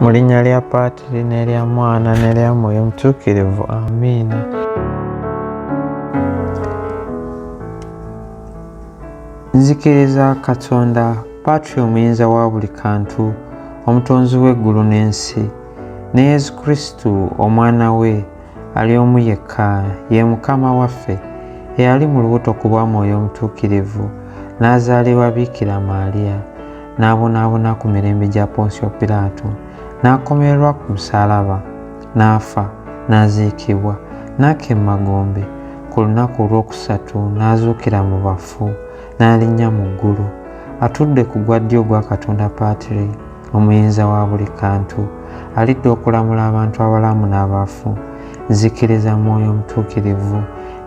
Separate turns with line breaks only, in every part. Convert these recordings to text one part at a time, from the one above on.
Mu linnya lya Paatiri n'erya Mwana n'erya Mwoyo Mutuukirivu. Amiina. Nzikiriza Katonda, Paatiri omuyinza wa buli kantu, omutonzi w'eggulu n'ensi, ne Yesu Kristu omwana we ali omu yekka, ye Mukama waffe, eyali mu lubuto ku bwa Mwoyo Omutuukirivu, n'azaalibwa Biikira Maaliya, n'abonaabona ku mirembe gya Ponsiyo Piraato, n'akomererwa ku musaalaba, n'afa, n'aziikibwa, n'aka emmagombe, ku lunaku olwokusatu n'azuukira mu bafu, n'alinnya mu ggulu, atudde ku gwa ddyo gwa Katonda Paatiri, omuyinza wa buli kantu, alidde okulamula abantu abalamu n'abafu. Nzikiriza Mwoyo Omutuukirivu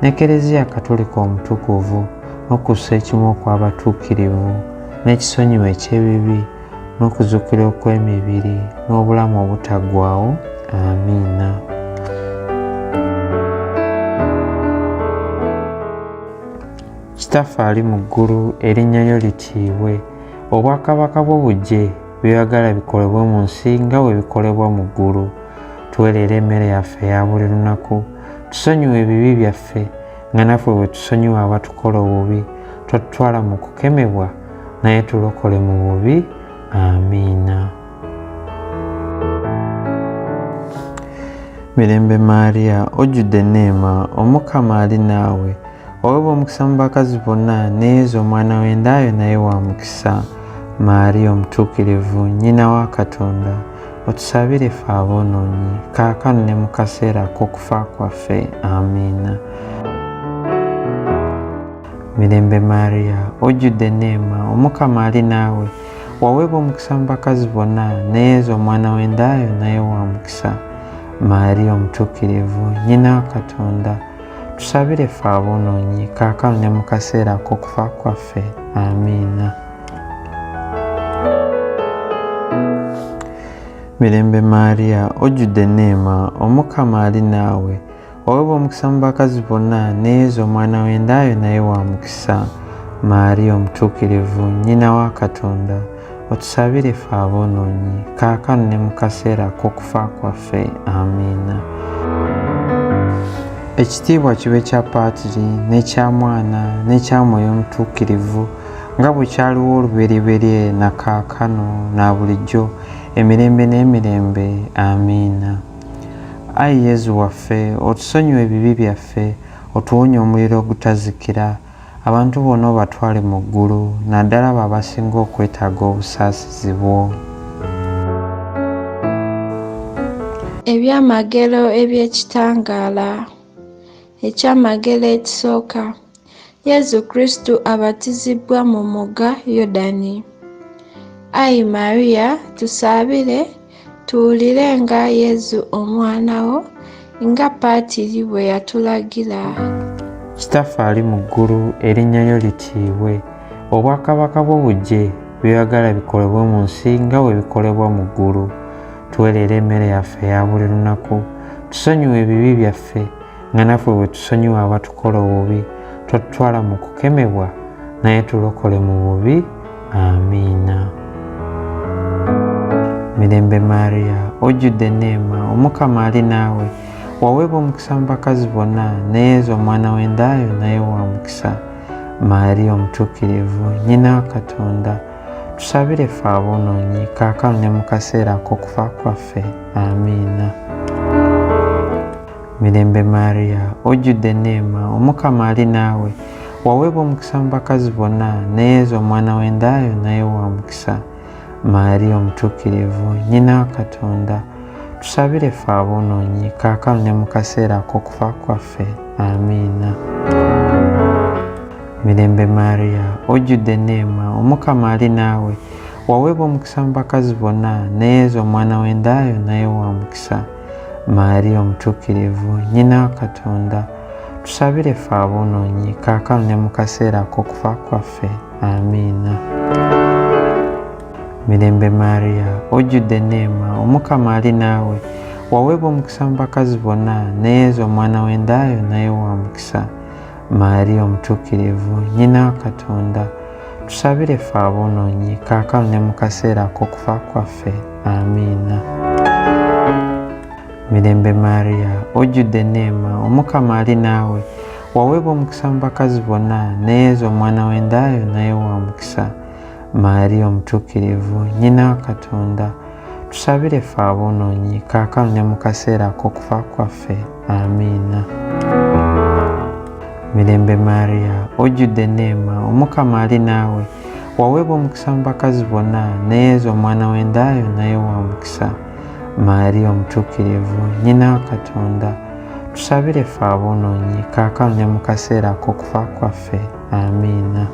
n'Ekereziya Katolika omutukuvu, n'okussa ekimu okw'abatuukirivu, n'ekisonyiwo eky'ebibi, n'okuzuukira okw'emibiri, n'obulamu obutaggwaawo. Amiina. Kitaffe ali mu ggulu, erinnya lyo litiibwe, obwakabaka bwo bujje, by'oyagala bikolebwe mu nsi nga bwe bikolebwa mu ggulu. Tuweerera emmere yaffe eya buli lunaku, tusonyiwe ebibi byaffe nga naffe bwe tusonyiwa abatukola obubi, totutwala mu kukemebwa, naye tulokole mu bubi. Amiina. Mirembe Maariya, ojjudde enneema, Omukama ali naawe, oweebwa omukisa mu bakazi bonna, ne Yesu omwana w'endayo naye wa mukisa. Maariya omutuukirivu, nnyina wa Katonda, otusabire ffe aboonoonyi, kaakano ne mu kaseera k'okufa kwaffe. Amiina. Mirembe Maariya, ojjudde enneema, Omukama ali naawe, waweebwa omukisa mu bakazi bonna, ne Yesu omwana w'endayo naye wa mukisa. Maariya omutuukirivu, nnyina wa Katonda, tusabire ffe aboonoonyi, kaakano ne mu kaseera k'okufa kwaffe. Amiina. Mirembe Maariya, ojjudde enneema, Omukama ali naawe, oweebwa omukisa mu bakazi bonna, ne Yesu omwana w'endayo naye wa mukisa. Maariya omutuukirivu, nnyina wa Katonda, otusabire ffe aboonoonyi, kaakano ne mu kaseera k'okufa kwaffe. Amiina. Ekitiibwa kibe kya Paatiri, n'ekya Mwana, n'ekya Mwoyo Omutuukirivu, nga bwe kyaliwo olubereberye, na kaakano, na bulijjo, emirembe n'emirembe. Amiina. Ayi Yesu waffe, otusonyiwe ebibi byaffe, otuwonye omuliro ogutazikira, abantu bonna obatwale mu ggulu, naddala abo abasinga okwetaaga obusaasizi bwo.
Ebyamagero eby'ekitangaala. Ekyamagero ekisooka, Yesu Kristu abatizibwa mu mugga Yordani. Ayi Maariya, tusaabire tuwulire nga Yesu omwana wo, nga Paatiri bwe yatulagira.
Kitaffe ali mu ggulu, erinnya lyo litiibwe, obwakabaka bwo bujje, by'oyagala bikolebwe mu nsi nga bwe bikolebwa mu ggulu. Tuweerera emmere yaffe eya buli lunaku, tusonyiwe ebibi byaffe nga naffe bwe tusonyiwa abatukola obubi, totutwala mu kukemebwa, naye tulokole mu bubi. Amiina. Mirembe Maariya, ojjudde enneema, Omukama ali naawe, waweebwa omukisa mu bakazi bonna, ne Yesu omwana w'endayo naye wa mukisa. Maariya omutuukirivu, nnyina wa Katonda, tusabire ffe aboonoonyi, kaakano ne mu kaseera k'okufa kwaffe. Amiina. Mirembe Maariya, ojjudde enneema, Omukama ali naawe, waweebwa omukisa mu bakazi bonna, ne Yesu omwana w'endayo naye wa mukisa. Maariya omutuukirivu, nnyina wa Katonda, tusabire ffe aboonoonyi, kaakano ne mu kaseera k'okufa kwaffe. Amiina. Mirembe Maariya, ojjudde enneema, Omukama ali naawe, waweebwa omukisa mu bakazi bonna, ne Yesu omwana w'endayo naye wa mukisa. Maariya omutuukirivu, nnyina wa Katonda, tusabire ffe aboonoonyi, kaakano ne mu kaseera k'okufa kwaffe. Amiina. Mirembe Maariya, ojjudde enneema, Omukama ali naawe, waweebwa omukisa mu bakazi bonna, ne Yesu omwana w'endayo naye wa mukisa. Maariya omutuukirivu, nnyina wa Katonda, tusabire ffe aboonoonyi kaakano ne mu kaseera ak'okufa kwaffe. Amiina. Mirembe Maria, ojjudde enneema, Omukama ali naawe, waweebwa omukisa mu bakazi bonna, ne Yesu omwana w'endaayo naye wa mukisa. Maria omutuukirivu, nnyina wa Katonda, tusabire ffe aboonoonyi kaakano ne mu kaseera ak'okufa kwaffe. Amiina. Mirembe Maria, ojjudde enneema, Omukama ali naawe, waweebwa omukisa mu bakazi bonna, ne Yesu omwana w'endaayo naye wa mukisa. Maria omutuukirivu, nnyina wa Katonda, tusabire ffe aboonoonyi kaakano ne mu kaseera ak'okufa kwaffe. Amiina.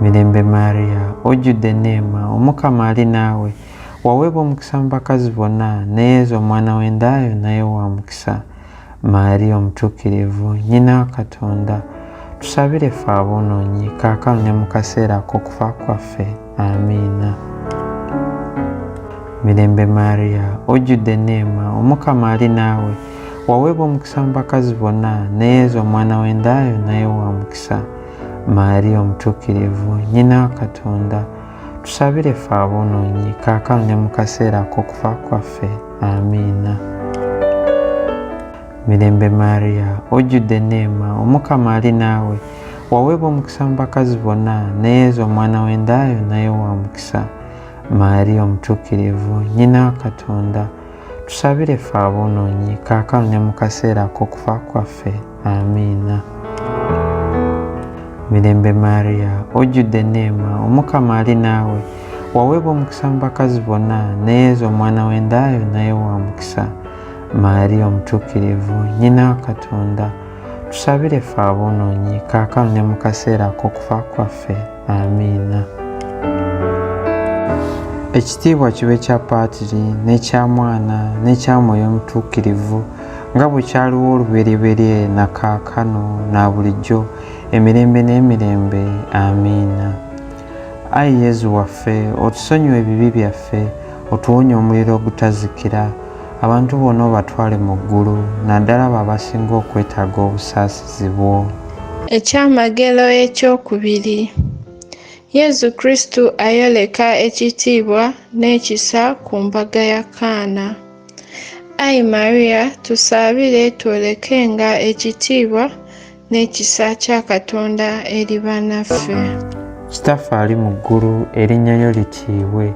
Mirembe Maria, ojjudde enneema, Omukama ali naawe, waweebwa omukisa mu bakazi bonna, ne Yesu omwana w'endaayo naye wa mukisa. Maria omutuukirivu, nnyina wa Katonda, tusabire ffe aboonoonyi kaakano ne mu kaseera ak'okufa kwaffe. Amiina. Mirembe Maria, ojjudde enneema, Omukama ali naawe, waweebwa omukisa mu bakazi bonna, ne Yesu omwana w'endaayo naye wa mukisa. Maria omutuukirivu, nnyina wa Katonda, tusabire ffe aboonoonyi kaakano ne mu kaseera ak'okufa kwaffe. Amiina. Mirembe Maria, ojjudde enneema, Omukama ali naawe, waweebwa omukisa mu bakazi bonna, ne Yesu omwana w'endaayo naye wa mukisa. Maria omutuukirivu, nnyina wa Katonda, tusabire ffe aboonoonyi kaakano ne mu kaseera ak'okufa kwaffe. Amiina. Mirembe Maria, ojjudde enneema, Omukama ali naawe, waweebwa omukisa mu bakazi bonna, ne Yesu omwana w'endaayo naye wa mukisa. Maria omutuukirivu, nnyina wa Katonda, tusabire ffe aboonoonyi kaakano ne mu kaseera ak'okufa kwaffe. Amiina. Ekitiibwa kibe kya Paatiri n'ekya Mwana n'ekya Mwoyo Omutuukirivu, nga bwe kyaliwo olubereberye na kaakano na bulijjo emirembe n'emirembe. Amiina. Ayi Yezu waffe, otusonyiwe ebibi byaffe, otuwonye omuliro ogutazikira, abantu bonna obatwale mu ggulu, naddala abo abasinga okwetaaga obusaasizi bwo.
Ekyamagero ekyokubiri. Yezu Kristu ayoleka ekitiibwa n'ekisa ku mbaga ya Kaana. Ayi Maria, tusaabire twolekenga ekitiibwa n'ekisa kya Katonda eriba naffe.
Kitaffe ali mu ggulu, erinnya lyo litiibwe,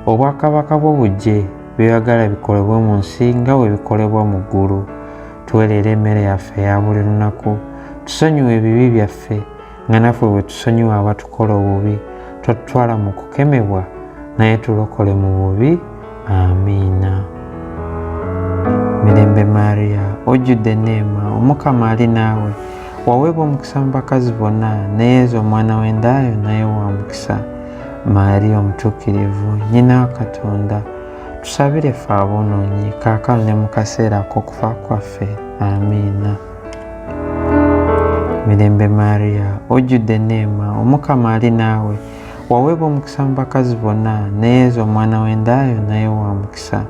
obwakabaka bwo bujje, by'oyagala bikolebwe mu nsi nga bwe bikolebwa mu ggulu. Tuwe leero emmere yaffe eya buli lunaku, tusonyiwe ebibi byaffe nga naffe bwe tusonyiwa abatukola obubi, totutwala mu kukemebwa, naye tulokole mu bubi. Amiina. Mirembe Maria, ojjudde enneema, Omukama ali naawe, waweebwa omukisa mu bakazi bonna, ne Yesu omwana w'endaayo naye wa mukisa. Maria omutuukirivu, nnyina wa Katonda, tusabire ffe aboonoonyi kaakano ne mu kaseera ak'okufa kwaffe. Amiina. Mirembe Maria, ojjudde enneema, Omukama ali naawe, waweebwa omukisa mu bakazi bonna, ne Yesu omwana w'endaayo naye wa mukisa.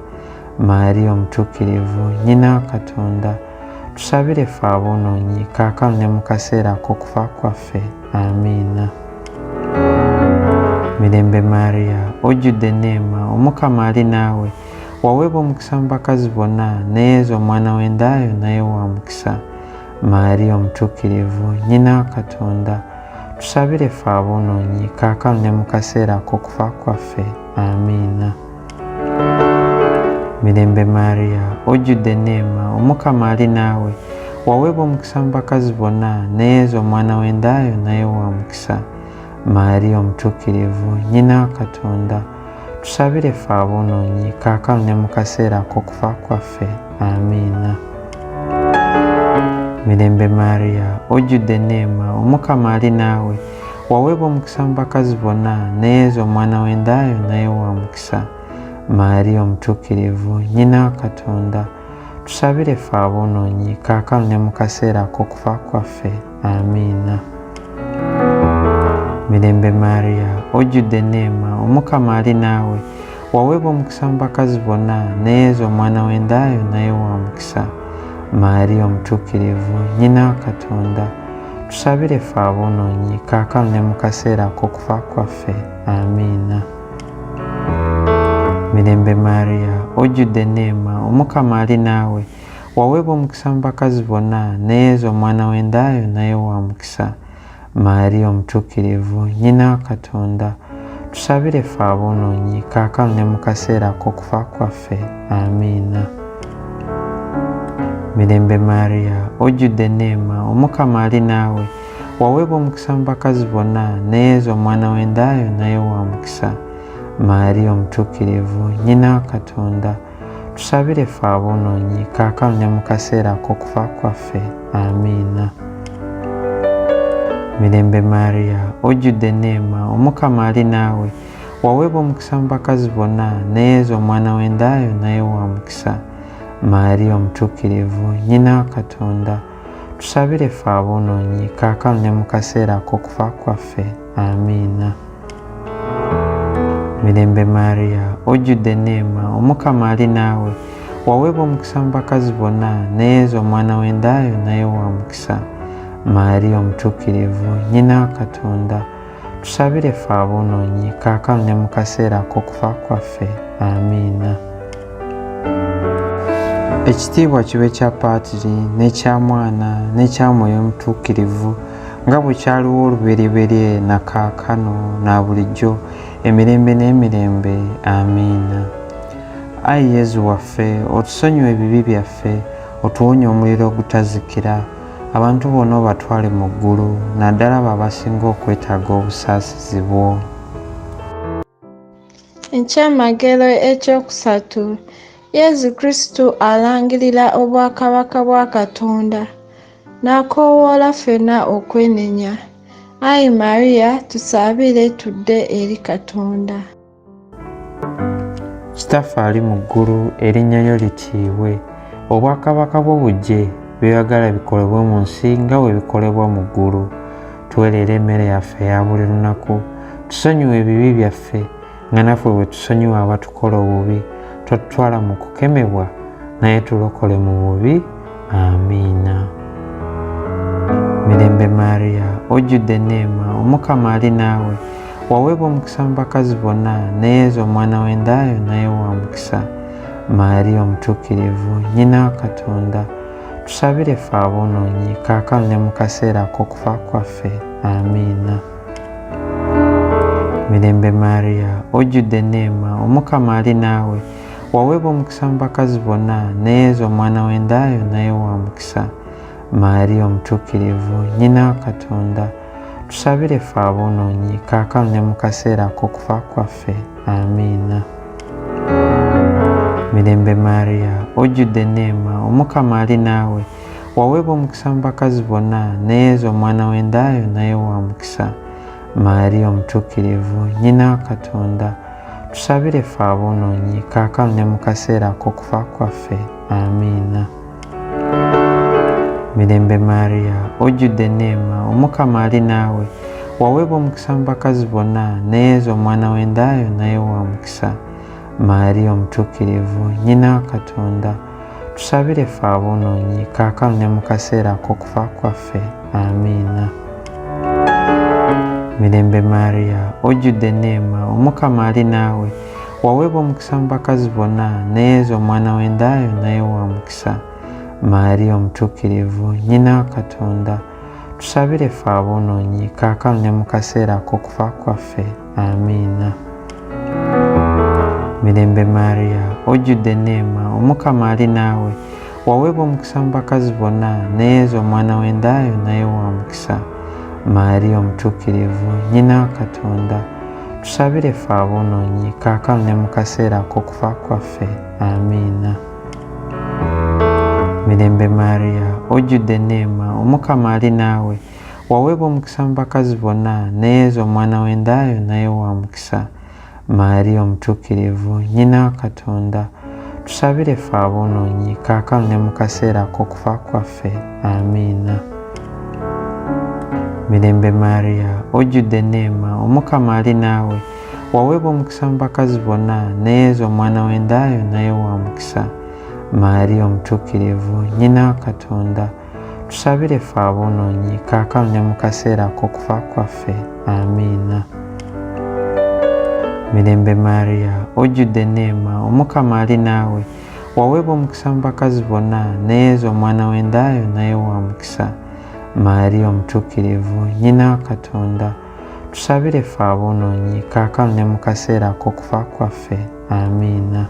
Maria omutuukirivu, nnyina wa Katonda, tusabire ffe aboonoonyi kaakano ne mu kaseera ak'okufa kwaffe. Amiina. Mirembe Maria, ojjudde enneema, Omukama ali naawe, waweebwa omukisa mu bakazi bonna, ne Yesu omwana w'endaayo naye wa mukisa. Maria omutuukirivu, nnyina wa Katonda, tusabire ffe aboonoonyi kaakano ne mu kaseera ak'okufa kwaffe. Amiina. Mirembe Maria, ojjudde enneema, Omukama ali naawe, waweebwa omukisa mu bakazi bonna, ne Yesu omwana w'endaayo naye wa mukisa. Maria omutuukirivu, nnyina wa Katonda, tusabire ffe aboonoonyi kaakano ne mu kaseera ak'okufa kwaffe. Amiina. Mirembe Maria, ojjudde enneema, Omukama ali naawe, waweebwa omukisa mu bakazi bonna, ne Yesu omwana w'endaayo naye wa mukisa. Maria omutuukirivu, nnyina wa Katonda, tusabire ffe aboonoonyi kaakano ne mu kaseera ak'okufa kwaffe. Amiina. Mirembe Maria, ojjudde enneema, Omukama ali naawe, waweebwa omukisa mu bakazi bonna, ne Yesu omwana w'endaayo naye wa mukisa. Maria omutuukirivu, nnyina wa Katonda, tusabire ffe aboonoonyi kaakano ne mu kaseera k'okufa kwaffe. Amiina. Mirembe Maria, ojjudde neema, Omukama ali naawe, waweebwa omukisa mu bakazi bonna, ne Yesu omwana w'endaayo naye wa mukisa. Maria omutuukirivu, nnyina wa Katonda, tusabire ffe aboonoonyi kaakano ne mu kaseera k'okufa kwaffe. Amiina. Mirembe Maria, ojjudde neema, Omukama ali naawe, waweebwa omukisa mu bakazi bonna, ne Yesu omwana w'endaayo naye wa mukisa. Maria omutuukirivu, nnyina wa Katonda, tusabire ffe aboonoonyi kaakano ne mu kaseera k'okufa kwaffe. Amiina. Mirembe Maria, ojjudde neema, Omukama ali naawe, waweebwa omukisa mu bakazi bonna, ne Yesu omwana w'endaayo naye wa mukisa. Maria omutuukirivu, nnyina wa Katonda, tusabire ffe aboonoonyi kaakano ne mu kaseera k'okufa kwaffe. Amiina. Mirembe Maria, ojjudde neema, Omukama ali naawe, waweebwa omukisa mu bakazi bonna, ne Yesu omwana w'endaayo naye wa mukisa. Maria omutuukirivu, nnyina wa Katonda, tusabire ffe aboonoonyi kaakano ne mu kaseera k'okufa kwaffe. Amiina. Ekitiibwa kibe kya Paatiri n'ekya Mwana n'ekya Mwoyo Omutuukirivu, nga bwe kyaliwo olubereberye na kaakano na bulijjo emirembe n'emirembe. Amiina. Ayi Yezu waffe, otusonyiwe ebibi byaffe, otuwonye omuliro ogutazikira, abantu bonna obatwale mu ggulu, naddala abo abasinga okwetaaga obusaasizi bwo.
Ekyamagero ekyokusatu. Yezu Kristu alangirira obwakabaka bwa Katonda, n'akoowoola ffenna okwenenya. Ayi Maria, tusabire tudde eri Katonda.
Kitaffe ali mu ggulu, erinnya lyo litiibwe, obwakabaka bwo bujje, by'oyagala bikolebwe mu nsi nga bwe bikolebwa mu ggulu. Tuwe leero emmere yaffe eya buli lunaku, tusonyiwe ebibi byaffe nga naffe bwe tusonyiwa abatukola obubi, totutwala mu kukemebwa, naye tulokole mu bubi. Amiina. Mirembe Maria, ojjudde neema, Omukama ali naawe, waweebwa omukisa mu bakazi bonna, ne Yesu omwana w'endaayo naye wa mukisa. Maria omutuukirivu, nnyina wa Katonda, tusabire ffe aboonoonyi kaakano ne mu kaseera k'okufa kwaffe. Amiina. Mirembe Maria, ojjudde neema, Omukama ali naawe, waweebwa omukisa mu bakazi bonna, ne Yesu omwana w'endaayo naye wa mukisa. Maria omutuukirivu, nnyina wa Katonda, tusabire ffe aboonoonyi kaakano ne mu kaseera k'okufa kwaffe. Amiina. Mirembe Maria, ojjudde neema, Omukama ali naawe, waweebwa omukisa mu bakazi bonna, ne Yesu omwana w'endaayo naye wa mukisa. Maria omutuukirivu, nnyina wa Katonda, tusabire ffe aboonoonyi kaakano ne mu kaseera k'okufa kwaffe. Amiina. Mirembe Maria, ojjudde neema, Omukama ali naawe, waweebwa omukisa mu bakazi bonna, ne Yesu omwana w'endaayo naye wa mukisa. Maria omutuukirivu, nnyina wa Katonda, tusabire ffe aboonoonyi kaakano ne mu kaseera k'okufa kwaffe. Amiina. Mirembe Maria, ojjudde neema, Omukama ali naawe, waweebwa omukisa mu bakazi bonna, ne Yesu omwana w'endaayo naye wa mukisa. Maria omutuukirivu, nnyina wa Katonda, tusabire ffe aboonoonyi kaakano ne mu kaseera k'okufa kwaffe. Amiina. Mirembe Maria, ojjudde neema, Omukama ali naawe, waweebwa omukisa mu bakazi bonna, ne Yesu omwana w'endaayo naye wa mukisa. Maria omutuukirivu, nnyina wa Katonda, tusabire ffe aboonoonyi kaakano ne mu kaseera k'okufa kwaffe. Amiina. Mirembe Maria, ojjudde neema, Omukama ali naawe, waweebwa omukisa mu bakazi bonna, ne Yesu omwana w'endaayo naye wa mukisa. Maria omutuukirivu, nnyina wa Katonda, tusabire ffe aboonoonyi kaakano ne mu kaseera k'okufa kwaffe. Amiina. Mirembe Maria, ojjudde neema, Omukama ali naawe, waweebwa omukisa mu bakazi bonna, ne Yesu omwana w'endaayo naye wa mukisa. Maria omutuukirivu, nnyina wa Katonda, tusabire ffe aboonoonyi kaakano ne mu kaseera k'okufa kwaffe. Amiina. Mirembe Maria, ojjudde enneema, Omukama ali naawe, waweebwa omukisa mu bakazi bonna, ne Yesu omwana w'endaayo naye wa mukisa. Maria omutuukirivu, nnyina wa Katonda, tusabire ffe aboonoonyi kaakano ne mu kaseera k'okufa kwaffe. Amiina.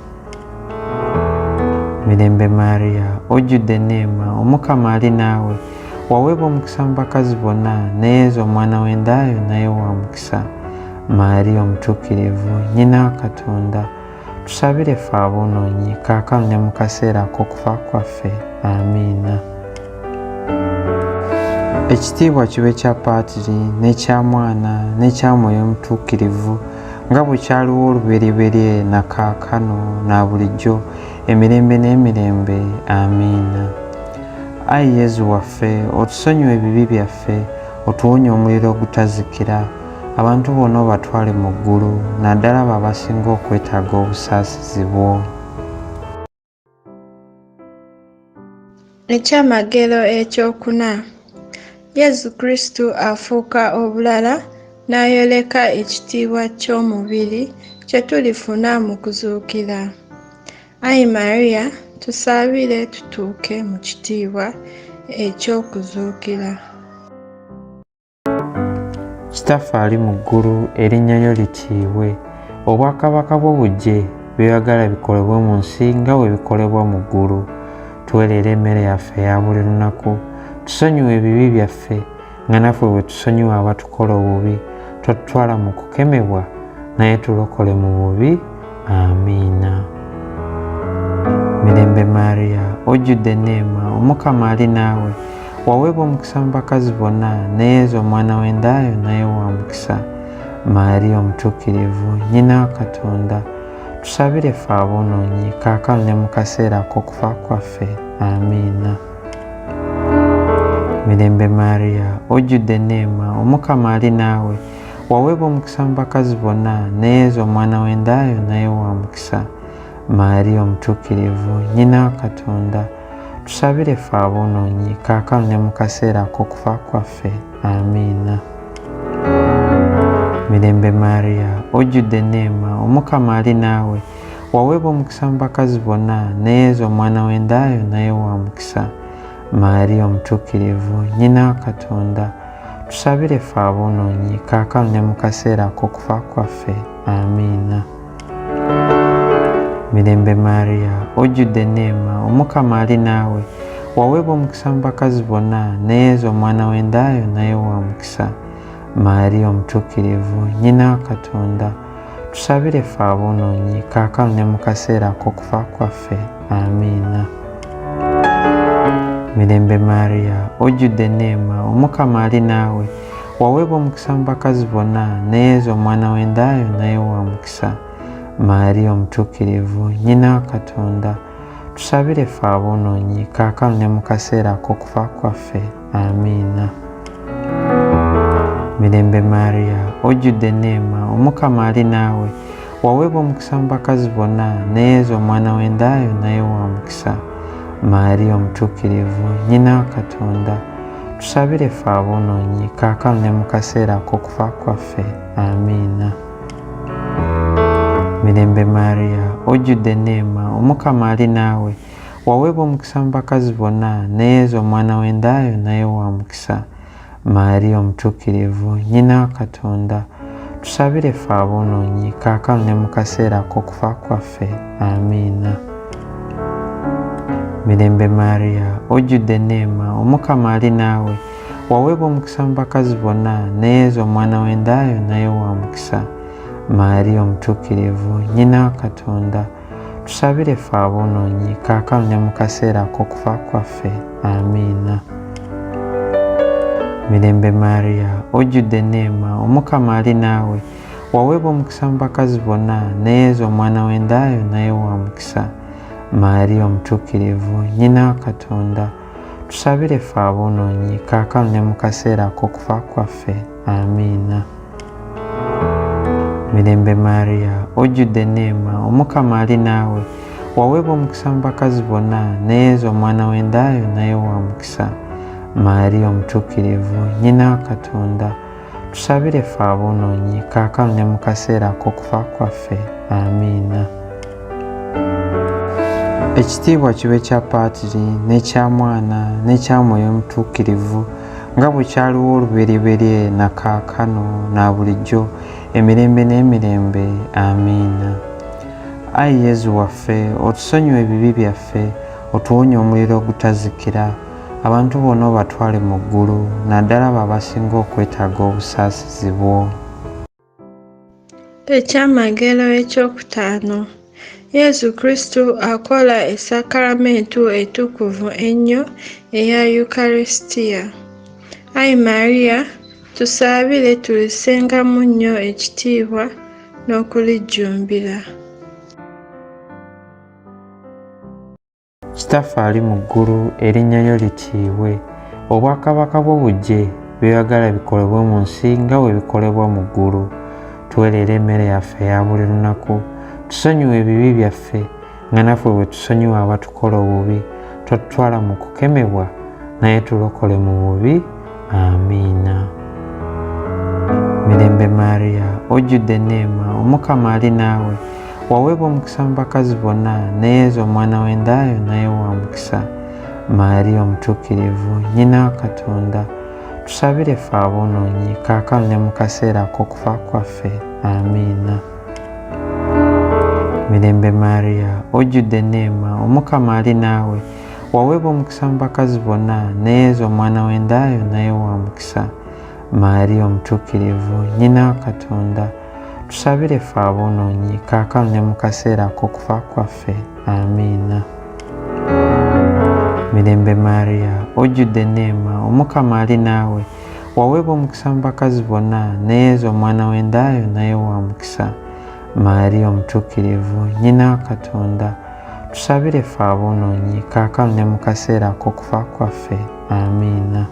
Mirembe Maria, ojjudde enneema, Omukama ali naawe, waweebwa omukisa mu bakazi bonna, ne Yesu omwana w'endaayo naye wa mukisa. Maria omutuukirivu, nnyina wa Katonda, tusabire ffe aboonoonyi kaakano ne mu kaseera k'okufa kwaffe. Amiina. Ekitiibwa kibe kya Paatiri n'ekya Mwana n'ekya Mwoyo Omutuukirivu, nga bwe kyaliwo olubereberye na kaakano na bulijjo emirembe n'emirembe. Amiina. Ayi Yezu waffe, otusonyiwe ebibi byaffe, otuwonye omuliro ogutazikira, abantu bonna obatwale mu ggulu, naddala abo abasinga okwetaaga obusaasizi bwo.
Ekyamagero ekyokuna. Yezu Kristu afuuka obulala n'ayoleka ekitiibwa ky'omubiri kye tulifuna mu kuzuukira. Ayi Maria, tusaabire tutuuke mu kitiibwa eky'okuzuukira.
Kitaffe ali mu ggulu, erinnya lyo litiibwe, obwakabaka bwo bujje, by'oyagala bikolebwe mu nsi nga bwe bikolebwa mu ggulu. Tuwe leero emmere yaffe eya buli lunaku, tusonyiwe ebibi byaffe nga naffe bwe tusonyiwa abatukola obubi, totutwala mu kukemebwa, naye tulokole mu bubi. Amiina. Mirembe Maria, ojjudde enneema, Omukama ali naawe, waweebwa omukisa mu bakazi bonna, ne Yesu omwana w'endaayo naye wa mukisa. Maria omutuukirivu, nnyina wa Katonda, tusabire ffe aboonoonyi kaakano ne mu kaseera k'okufa kwaffe. Amiina. Mirembe Maria, ojjudde enneema, Omukama ali naawe, waweebwa omukisa mu bakazi bonna, ne Yesu omwana w'endaayo naye wa mukisa. Maria omutuukirivu, nnyina wa Katonda, tusabire ffe aboonoonyi kaakano ne mu kaseera k'okufa kwaffe. Amiina. Mirembe Maria, ojjudde enneema, Omukama ali naawe, waweebwa omukisa mu bakazi bonna, ne Yesu omwana w'endaayo naye wa mukisa. Maria omutuukirivu, nnyina wa Katonda, tusabire ffe aboonoonyi kaakano ne mu kaseera k'okufa kwaffe. Amiina. Mirembe Maria, ojjudde enneema, Omukama ali naawe, waweebwa omukisa mu bakazi bonna, ne Yesu omwana w'endaayo naye wa mukisa. Maria omutuukirivu, nnyina wa Katonda, tusabire ffe aboonoonyi kaakano ne mu kaseera k'okufa kwaffe. Amiina. Mirembe Maria, ojjudde enneema, Omukama ali naawe, waweebwa omukisa mu bakazi bonna, ne Yesu omwana w'endaayo naye wa mukisa. Maria omutuukirivu, nnyina wa Katonda, tusabire ffe aboonoonyi kaakano ne mu kaseera k'okufa kwaffe. Amiina. Mirembe Maria, ojjudde enneema, Omukama ali naawe, waweebwa omukisa mu bakazi bonna, ne Yesu omwana w'endaayo naye wa mukisa. Maria omutuukirivu, nnyina wa Katonda, tusabire ffe aboonoonyi kaakano ne mu kaseera k'okufa kwaffe. Amiina. Mirembe Maria, ojjudde enneema, Omukama ali naawe, waweebwa omukisa mu bakazi bonna, ne Yesu omwana w'endaayo naye wa mukisa. Maria omutuukirivu, nnyina wa Katonda, tusabire ffe aboonoonyi kaakano ne mu kaseera k'okufa kwaffe. Amiina. Mirembe Maria, ojjudde enneema, Omukama ali naawe, waweebwa omukisa mu bakazi bonna, ne Yesu omwana w'endaayo naye wa mukisa. Maria omutuukirivu, nnyina wa Katonda, tusabire ffe aboonoonyi kaakano ne mu kaseera k'okufa kwaffe. Amiina. Mirembe Maria, ojjudde enneema, Omukama ali naawe, waweebwa omukisa mu bakazi bonna, ne Yesu omwana w'endaayo naye wa mukisa. Maria omutuukirivu, nnyina wa Katonda, tusabire ffe aboonoonyi kaakano ne mu kaseera k'okufa kwaffe. Amiina. Mirembe Maria, ojjudde enneema, Omukama ali naawe, waweebwa omukisa mu bakazi bonna, ne Yesu omwana w'endaayo naye wa mukisa. Mariya omutuukirivu nnyina wa Katonda tusabire ffe aboonoonyi kaakano ne mu kaseera ak'okufa kwaffe. Amiina. Ekitiibwa kibe kya Paatiri n'ekya Mwana n'ekya Mwoyo Omutuukirivu nga bwe kyaliwo olubereberye na kaakano na bulijjo emirembe n'emirembe. Amiina. Ayi Yezu waffe, otusonyiwe ebibi byaffe, otuwonye omuliro ogutazikira, abantu bonna obatwale mu ggulu, naddala abo abasinga okwetaaga obusaasizi bwo.
Ekyamagero ekyokutaano. Yezu Kristu akola essakramentu etukuvu ennyo eya Yukarisitiya. Ayi Mariya, tusaabire tulisengamu nnyo ekitiibwa n'okulijjumbira.
Kitaffe ali mu ggulu, erinnya lyo litiibwe, obwakabaka bwo bujje, by'oyagala bikolebwe mu nsi nga bwe bikolebwa mu ggulu. Tuwe leero emmere yaffe eya buli lunaku, tusonyiwe ebibi byaffe nga naffe bwe tusonyiwa abatukola obubi, totutwala mu kukemebwa, naye tulokole mu bubi. Amiina. Mirembe Mariya, ojjudde enneema, Omukama ali naawe, waweebwa omukisa mu bakazi bonna, ne Yezu omwana w'endaayo naye wa mukisa. Mariya omutuukirivu nnyina wa Katonda tusabire ffe aboonoonyi kaakano ne mu kaseera ak'okufa kwaffe. Amiina. Mirembe Mariya, ojjudde enneema, Omukama ali naawe, waweebwa omukisa mu bakazi bonna, ne Yezu omwana w'endaayo naye wa mukisa. Mariya omutuukirivu nnyina wa Katonda tusabire ffe aboonoonyi kaakano ne mu kaseera ak'okufa kwaffe. Amiina. Mirembe Mariya, ojjudde enneema, Omukama ali naawe, waweebwa omukisa mu bakazi bonna, ne Yezu omwana w'endaayo naye wa mukisa. Mariya omutuukirivu nnyina wa Katonda tusabire ffe aboonoonyi kaakano ne mu kaseera ak'okufa kwaffe. Amiina.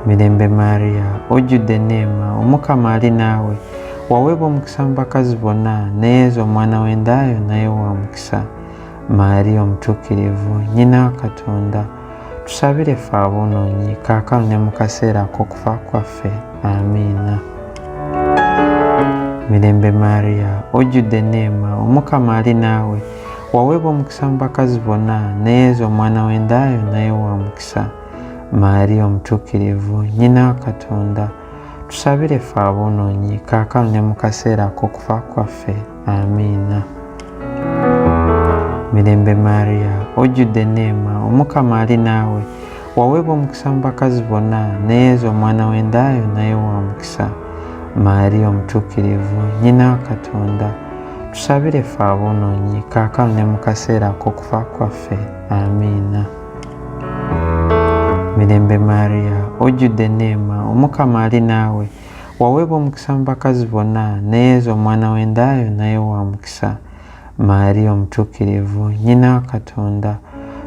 Mirembe Mariya, ojjudde enneema, Omukama ali naawe, waweebwa omukisa mu bakazi bonna, ne Yezu omwana w'endaayo naye wa mukisa. Mariya omutuukirivu nnyina wa Katonda tusabire ffe aboonoonyi kaakano ne mu kaseera ak'okufa kwaffe. Amiina. Mirembe Mariya, ojjudde enneema, Omukama ali naawe, waweebwa omukisa mu bakazi bonna, ne Yezu omwana w'endaayo naye wa mukisa. Mariya omutuukirivu nnyina wa Katonda tusabire ffe aboonoonyi kaakano ne mu kaseera ak'okufa kwaffe. Amiina. Mirembe Mariya, ojjudde enneema, Omukama ali naawe, waweebwa omukisa mu bakazi bonna, ne Yezu omwana w'endaayo naye wa mukisa. Mariya omutuukirivu nnyina wa Katonda tusabire ffe aboonoonyi kaakano ne mu kaseera ak'okufa kwaffe. Amiina. Mirembe Mariya, ojjudde enneema, Omukama ali naawe, waweebwa omukisa mu bakazi bonna, ne Yezu omwana w'endaayo naye wa mukisa. Mariya omutuukirivu nnyina wa Katonda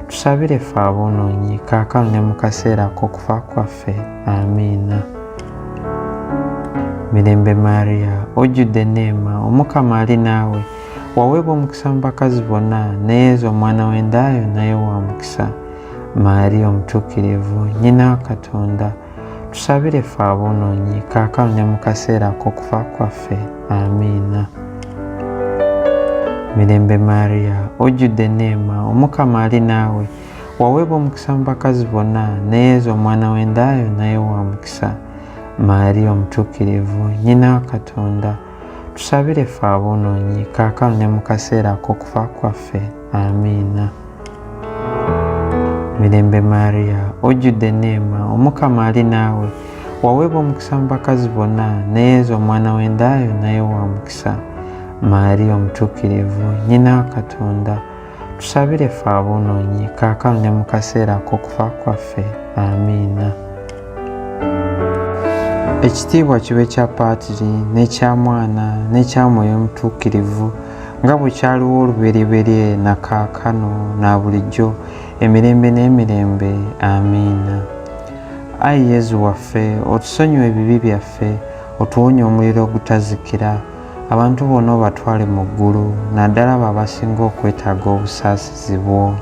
tusabire ffe aboonoonyi kaakano ne mu kaseera ak'okufa kwaffe. Amiina. Mirembe Mariya, ojjudde enneema, Omukama ali naawe, waweebwa omukisa mu bakazi bonna, ne Yezu omwana w'endaayo naye wa mukisa. Mariya omutuukirivu nnyina wa Katonda tusabire ffe aboonoonyi kaakano ne mu kaseera ak'okufa kwaffe. Amiina. Mirembe Mariya, ojjudde enneema, Omukama ali naawe, waweebwa omukisa mu bakazi bonna, ne Yezu omwana w'endaayo naye wa mukisa. Mariya omutuukirivu nnyina wa Katonda tusabire ffe aboonoonyi kaakano ne mu kaseera ak'okufa kwaffe. Amiina. Mirembe Mariya, ojjudde enneema, Omukama ali naawe, waweebwa omukisa mu bakazi bonna, ne Yezu omwana w'endaayo naye wa mukisa. Mariya omutuukirivu nnyina wa Katonda tusabire ffe aboonoonyi kaakano ne mu kaseera ak'okufa kwaffe. Amiina. Ekitiibwa kibe kya Paatiri n'ekya Mwana n'ekya Mwoyo Omutuukirivu nga bwe kyaliwo olubereberye na kaakano na bulijjo emirembe n'emirembe. Amiina. Ayi Yezu waffe, otusonyiwe ebibi byaffe, otuwonye omuliro ogutazikira, abantu bonna obatwale mu ggulu, naddala abo abasinga okwetaaga obusaasizi bwo.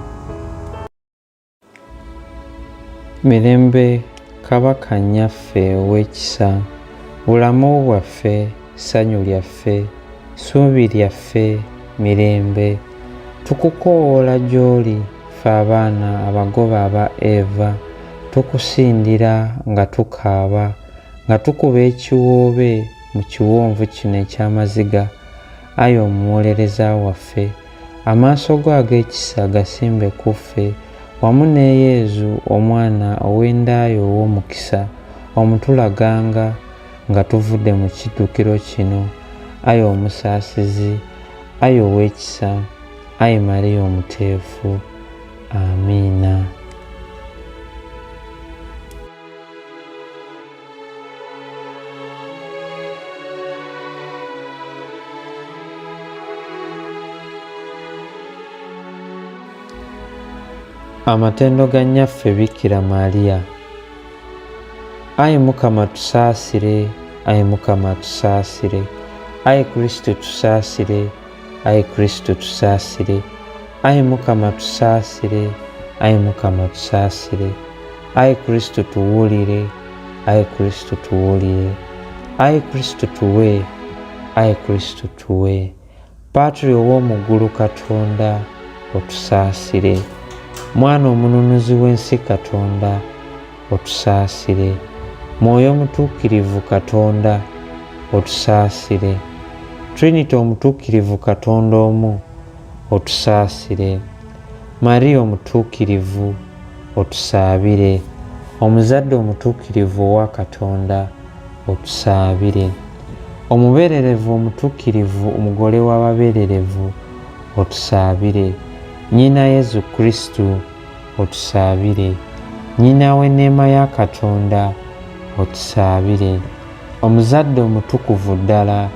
Mirembe Kabaka nnyaffe ow'ekisa, bulamu bwaffe, ssanyu lyaffe, ssuubi lyaffe, mirembe. Tukukoowoola gy'oli, ffe abaana abagoba aba Eva, tukusindira nga tukaaba, nga tukuba ekiwoobe mu kiwonvu kino eky'amaziga. Ayi omuwolereza waffe, amaaso go ag'ekisa gasimbe ku ffe, wamu ne Yezu omwana ow'endaayo ow'omukisa, omutulaganga nga tuvudde mu kiddukiro kino. Ayi omusaasizi, ayi ow'ekisa, ayi Mariya omuteefu. Amiina. Amatendo ga nnyaffe Bikira Mariya. Ayi Mukama tusaasire, ayi Mukama tusaasire, ayi Kristo tusaasire, ayi Kristo tusaasire, ayi Mukama tusaasire, ayi Mukama tusaasire, ayi Kristo tuwulire, ayi Kristo tuwulire, ayi Kristo tuwe, ayi Kristo tuwe. Patri ow'omu ggulu Katonda, otusaasire. Mwana omununuzi w'ensi Katonda, otusaasire. Mwoyo omutuukirivu Katonda, otusaasire. Trinity omutuukirivu Katonda omu, otusaasire. Mariya omutuukirivu, otusaabire. Omuzadde omutuukirivu owa Katonda, otusaabire. Omubeererevu omutuukirivu, omugole w'ababeererevu, otusaabire. Nnyina Yezu Kristu, otusaabire. Nnyina w'enneema ya Katonda, otusaabire. Omuzadde omutukuvu ddala,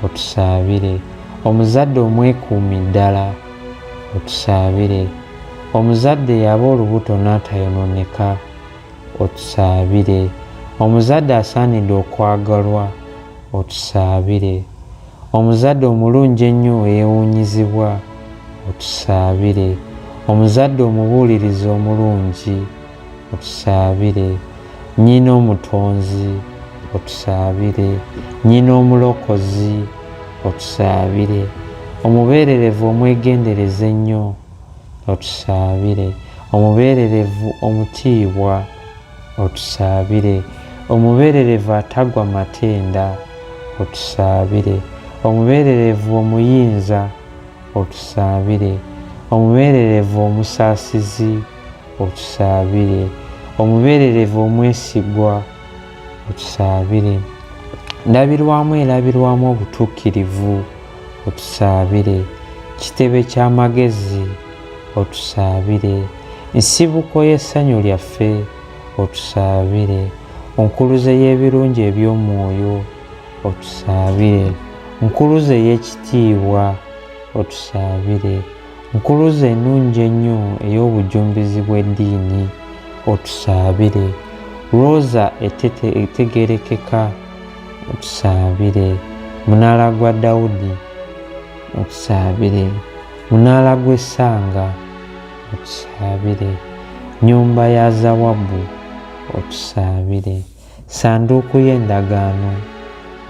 otusaabire. Omuzadde omwekuumi ddala, otusaabire. Omuzadde yaba olubuto n'atayonooneka, otusaabire. Omuzadde asaanidde okwagalwa, otusaabire. Omuzadde omulungi ennyo eyeewuunyizibwa, otusaabire. Omuzadde omubuulirizi omulungi, otusaabire. Nnyina omutonzi, otusaabire. Nnyina omulokozi, otusaabire. Omubeererevu omwegendereza ennyo, otusaabire. Omubeererevu omutiibwa, otusaabire. Omubeererevu atagwa matenda, otusaabire. Omubeererevu omuyinza, otusaabire. Omubeererevu omusaasizi, otusaabire. Omubeererevu omwesigwa, otusaabire. Ndabirwamu erabirwamu obutuukirivu, otusaabire. Kitebe ky'amagezi, otusaabire. Nsibuko y'essanyu lyaffe, otusaabire. Onkuluze y'ebirungi eby'omwoyo, otusaabire. Nkuluze y'ekitiibwa, otusaabire. Nkuluze ennungi ennyo ey'obujumbizi bw'eddiini, otusaabire. Roza etegerekeka, otusaabire. Munaala gwa Dawudi, otusaabire. Munaala gw'essanga, otusaabire. Nnyumba ya Zawabu, otusaabire. Sanduuku y'endagaano,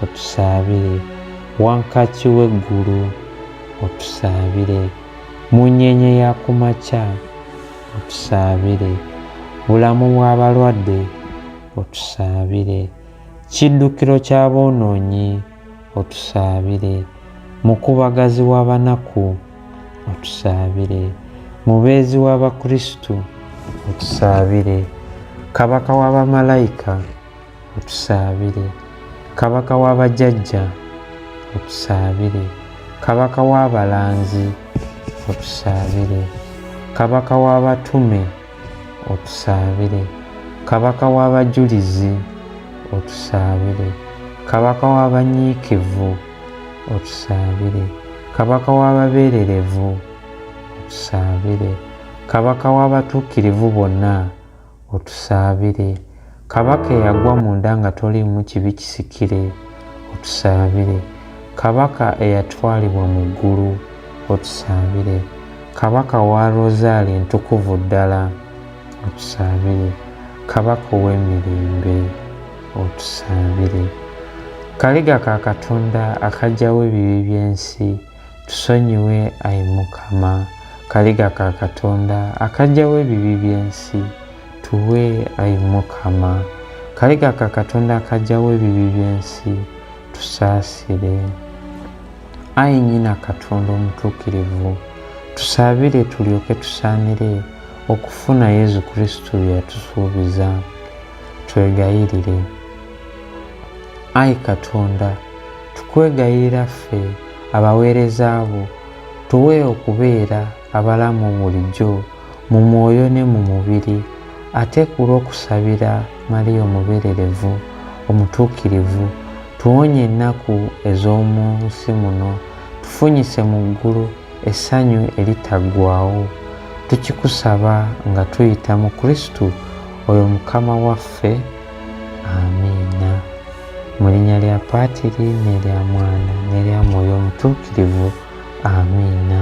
otusaabire. Wankaki w'eggulu, otusaabire. Munyeenye ya ku makya, otusaabire. Bulamu bw'abalwadde, otusaabire. Kiddukiro ky'aboonoonyi, otusaabire. Mukubagazi w'abanaku, otusaabire. Mubeezi w'Abakristu, otusaabire. Kabaka w'abamalayika, otusaabire. Kabaka w'abajjajja, otusaabire. Kabaka w'abalanzi, otusaabire. Kabaka w'abatume, otusaabire. Kabaka w'abajulizi, otusaabire. Kabaka w'abanyiikivu, otusaabire. Kabaka w'ababeererevu, otusaabire. Kabaka w'abatuukirivu bonna, otusaabire. Kabaka eyagwa mu nda nga toliimu kibi kisikire, otusaabire. Kabaka eyatwalibwa mu ggulu, otusaabire. Kabaka wa Rozaali entukuvu ddala, otusaabire. kabaka ow'emirembe otusaabire. Kaliga ka Katonda akajjawo ebibi by'ensi, tusonyiwe Ayi Mukama. Kaliga ka Katonda akajjawo ebibi by'ensi, tuwe Ayi Mukama. Kaliga ka Katonda akajjawo ebibi by'ensi, tusaasire. Ayi nnyina Katonda omutuukirivu, tusaabire tulyoke tusaanire okufuna Yezu Kristo yatusuubiza. Twegayirire. Ayi Katonda, tukwegayirira ffe abaweereza bo, tuwe okubeera abalamu bulijjo mu mwoyo ne mu mubiri, ate ku lw'okusabira Mariya omubeererevu omutuukirivu, tuwonye ennaku ez'omu nsi muno, tufunyise mu ggulu essanyu eritaggwaawo. Tukikusaba nga tuyita mu Kristo oyo Mukama waffe. Amiina. Mu linnya lya Paatiri n'erya Mwana n'erya Mwoyo Omutuukirivu. Amiina.